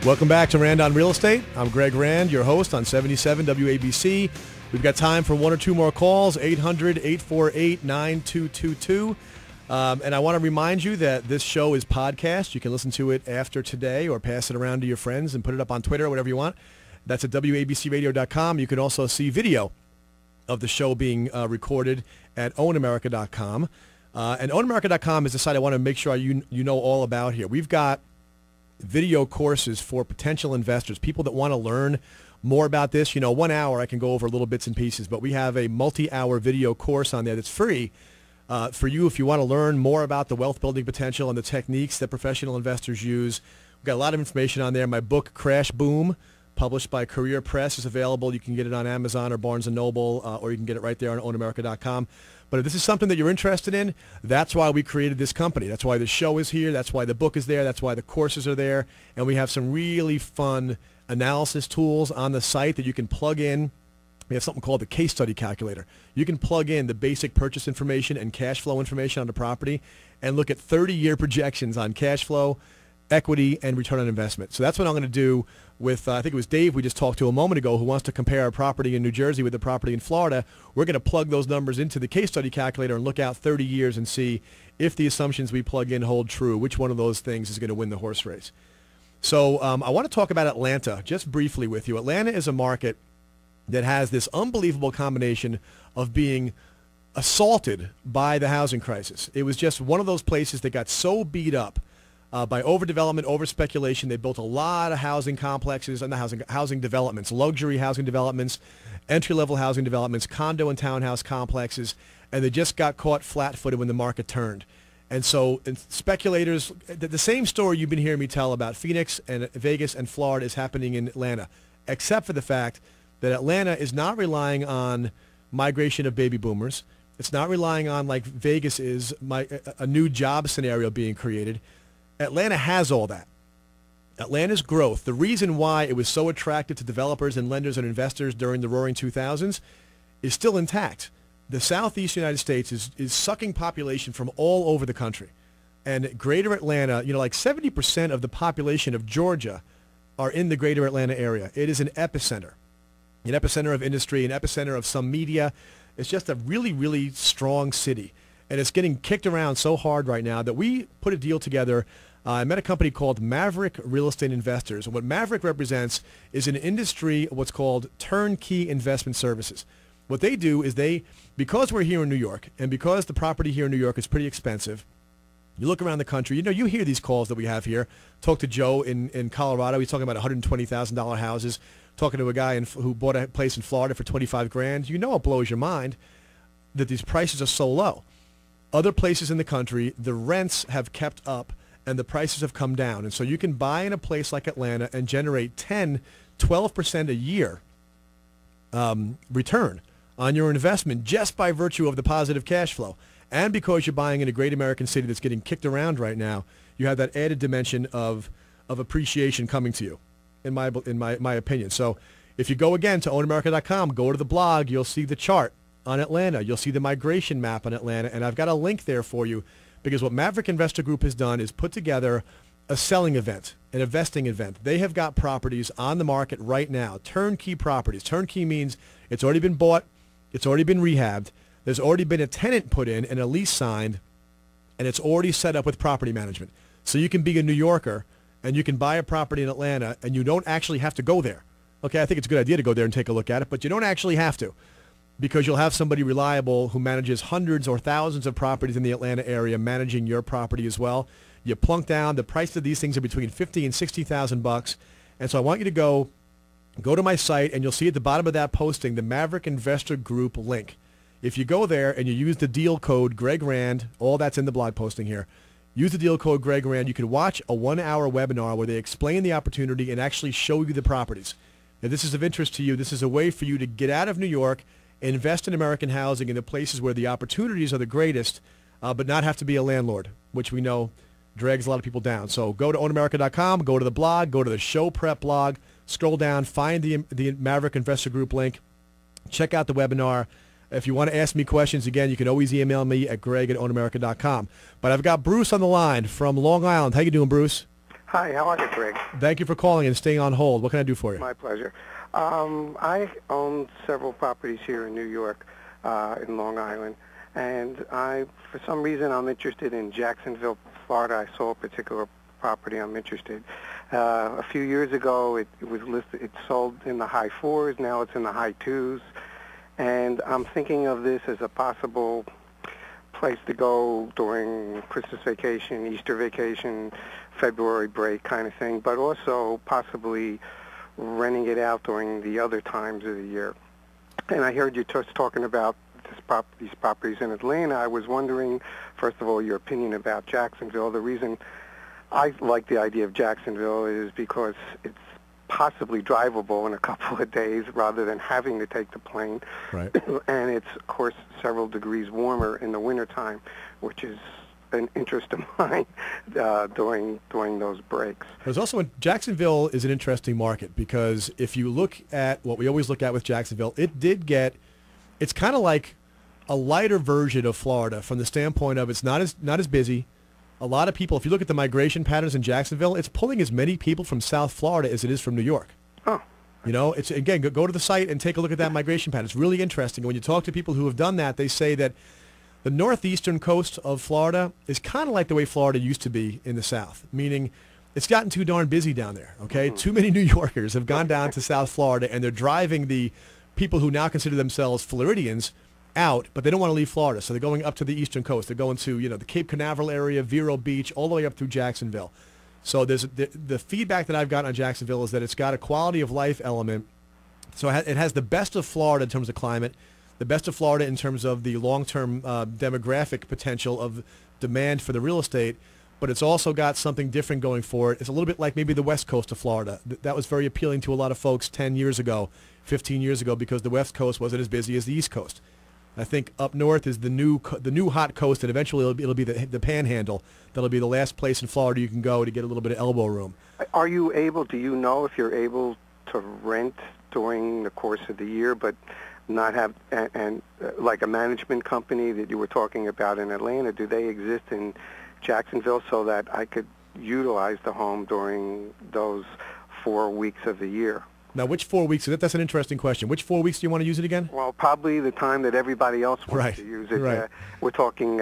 Welcome back to Rand on Real Estate. I'm Greg Rand, your host on 77 WABC. We've got time for one or two more calls, 800-848-9222. And I want to remind you that this show is podcast. You can listen to it after today or pass it around to your friends and put it up on Twitter or whatever you want. That's at WABCradio.com. You can also see video of the show being recorded at ownamerica.com. And ownamerica.com is the site I want to make sure you know all about here. We've got video courses for potential investors, people that want to learn more about this. 1 hour I can go over little bits and pieces, but we have a multi-hour video course on there that's free for you if you want to learn more about the wealth building potential and the techniques that professional investors use. We've got a lot of information on there. My book, Crash Boom, published by Career Press, is available. You can get it on Amazon or Barnes & Noble, or you can get it right there on ownamerica.com. But if this is something that you're interested in, that's why we created this company. That's why the show is here. That's why the book is there. That's why the courses are there. And we have some really fun analysis tools on the site that you can plug in. We have something called the case study calculator. You can plug in the basic purchase information and cash flow information on the property and look at 30-year projections on cash flow, equity, and return on investment. So that's what I'm going to do with, I think it was Dave we just talked to a moment ago, who wants to compare a property in New Jersey with a property in Florida. We're going to plug those numbers into the case study calculator and look out 30 years and see if the assumptions we plug in hold true, which one of those things is going to win the horse race. So I want to talk about Atlanta just briefly with you. Atlanta is a market that has this unbelievable combination of being assaulted by the housing crisis. It was just one of those places that got so beat up by overdevelopment, overspeculation. They built a lot of housing complexes and the housing developments, luxury housing developments, entry-level housing developments, condo and townhouse complexes, and they just got caught flat-footed when the market turned. And so speculators, the same story you've been hearing me tell about Phoenix and Vegas and Florida is happening in Atlanta, except for the fact that Atlanta is not relying on migration of baby boomers. It's not relying on, like Vegas is, a new job scenario being created. Atlanta has all that. Atlanta's growth, the reason why it was so attractive to developers and lenders and investors during the roaring 2000s, is still intact. The southeast United States is sucking population from all over the country. And greater Atlanta, like 70% of the population of Georgia are in the greater Atlanta area. It is an epicenter of industry, an epicenter of some media. It's just a really, really strong city. And it's getting kicked around so hard right now that we put a deal together. I met a company called Maverick Real Estate Investors. And what Maverick represents is an industry, what's called turnkey investment services. What they do is because we're here in New York and because the property here in New York is pretty expensive, you look around the country, you hear these calls that we have here. Talk to Joe in Colorado. He's talking about $120,000 houses. Talking to a guy who bought a place in Florida for $25,000. It blows your mind that these prices are so low. Other places in the country, the rents have kept up and the prices have come down. And so you can buy in a place like Atlanta and generate 10, 12% a year return on your investment just by virtue of the positive cash flow. And because you're buying in a great American city that's getting kicked around right now, you have that added dimension of appreciation coming to you, in my opinion. So if you go again to ownamerica.com, go to the blog, you'll see the chart on Atlanta. You'll see the migration map on Atlanta, and I've got a link there for you because what Maverick Investor Group has done is put together a selling event, an investing event. They have got properties on the market right now, turnkey properties. Turnkey means it's already been bought, it's already been rehabbed, there's already been a tenant put in and a lease signed, and it's already set up with property management. So you can be a New Yorker and you can buy a property in Atlanta and you don't actually have to go there. Okay, I think it's a good idea to go there and take a look at it, but you don't actually have to, because you'll have somebody reliable who manages hundreds or thousands of properties in the Atlanta area managing your property as well. You plunk down. The price of these things are between $50,000 and $60,000. And so I want you to go to my site, and you'll see at the bottom of that posting the Maverick Investor Group link. If you go there and you use the deal code Greg Rand, all that's in the blog posting here, use the deal code Greg Rand, you can watch a 1-hour webinar where they explain the opportunity and actually show you the properties. If this is of interest to you, this is a way for you to get out of New York, invest in American housing in the places where the opportunities are the greatest, but not have to be a landlord, which we know drags a lot of people down. So go to ownamerica.com, go to the blog, go to the show prep blog, scroll down, find the Maverick Investor Group link, check out the webinar. If you want to ask me questions, again, you can always email me at greg@ownamerica.com. But I've got Bruce on the line from Long Island. How you doing, Bruce? Hi, how are you, Greg? Thank you for calling and staying on hold. What can I do for you? My pleasure. I own several properties here in New York, in Long Island, and for some reason, I'm interested in Jacksonville, Florida. I saw a particular property I'm interested. A few years ago, it was listed. It sold in the high 4s. Now it's in the high 2s, and I'm thinking of this as a possible place to go during Christmas vacation, Easter vacation, February break kind of thing, but also possibly renting it out during the other times of the year. And I heard you just talking about these properties in Atlanta. I was wondering, first of all, your opinion about Jacksonville. The reason I like the idea of Jacksonville is because it's possibly drivable in a couple of days rather than having to take the plane. Right. And it's, of course, several degrees warmer in the wintertime, which is an interest of mine during those breaks. There's also Jacksonville is an interesting market because if you look at what we always look at with Jacksonville, it's kind of like a lighter version of Florida from the standpoint of it's not as busy. A lot of people, if you look at the migration patterns in Jacksonville, it's pulling as many people from South Florida as it is from New York. Oh. You know, it's again, go to the site and take a look at that migration pattern. It's really interesting. When you talk to people who have done that, they say that the northeastern coast of Florida is kind of like the way Florida used to be in the South, meaning it's gotten too darn busy down there, okay? Mm-hmm. Too many New Yorkers have gone down to South Florida, and they're driving the people who now consider themselves Floridians out, but they don't want to leave Florida, so they're going up to the eastern coast. They're going to, the Cape Canaveral area, Vero Beach, all the way up through Jacksonville. So there's the feedback that I've gotten on Jacksonville is that it's got a quality of life element. So it has the best of Florida in terms of climate, the best of Florida in terms of the long-term demographic potential of demand for the real estate, but it's also got something different going for it. It's a little bit like maybe the west coast of Florida. That was very appealing to a lot of folks 10 years ago, 15 years ago, because the west coast wasn't as busy as the east coast. I think up north is the new hot coast, and eventually it'll be the Panhandle. That'll be the last place in Florida you can go to get a little bit of elbow room. Do you know if you're able to rent during the course of the year, but not have, and like a management company that you were talking about in Atlanta, do they exist in Jacksonville so that I could utilize the home during those 4 weeks of the year? Now, which 4 weeks? That's an interesting question. Which 4 weeks do you want to use it again? Well, probably the time that everybody else wants to use it. Right. We're talking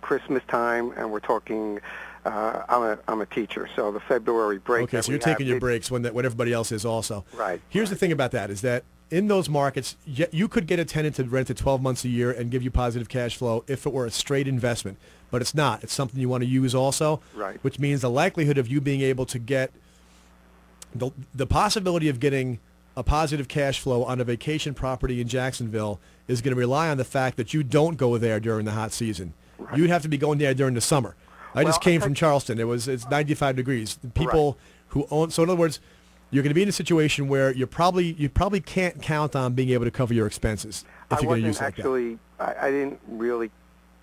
Christmas time, and we're talking, I'm a teacher, so the February break. Okay, so you're taking your breaks when everybody else is also. Right. Here's the thing about that is that in those markets, you could get a tenant to rent it 12 months a year and give you positive cash flow if it were a straight investment. But it's not. It's something you want to use also, right. Which means the likelihood of you being able to get the possibility of getting a positive cash flow on a vacation property in Jacksonville is going to rely on the fact that you don't go there during the hot season. Right. You'd have to be going there during the summer. I just came from Charleston. It's 95 degrees. People who own, so in other words, you're going to be in a situation where you probably can't count on being able to cover your expenses if you're going to use it like that. I didn't really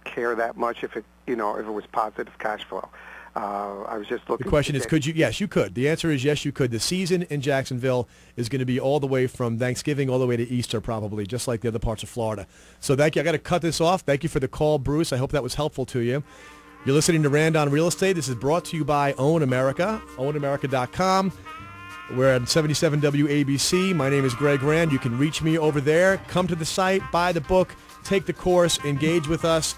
care that much if it was positive cash flow. I was just looking. The question is, could you? Yes, you could. The answer is yes, you could. The season in Jacksonville is going to be all the way from Thanksgiving all the way to Easter, probably, just like the other parts of Florida. So thank you. I got to cut this off. Thank you for the call, Bruce. I hope that was helpful to you. You're listening to Rand on Real Estate. This is brought to you by Own America, ownamerica.com. We're at 77 WABC. My name is Greg Rand. You can reach me over there. Come to the site, buy the book, take the course, engage with us.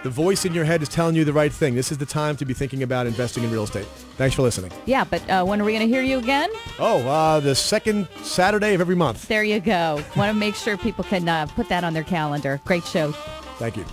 The voice in your head is telling you the right thing. This is the time to be thinking about investing in real estate. Thanks for listening. Yeah, but when are we going to hear you again? The second Saturday of every month. There you go. Want to make sure people can put that on their calendar. Great show. Thank you.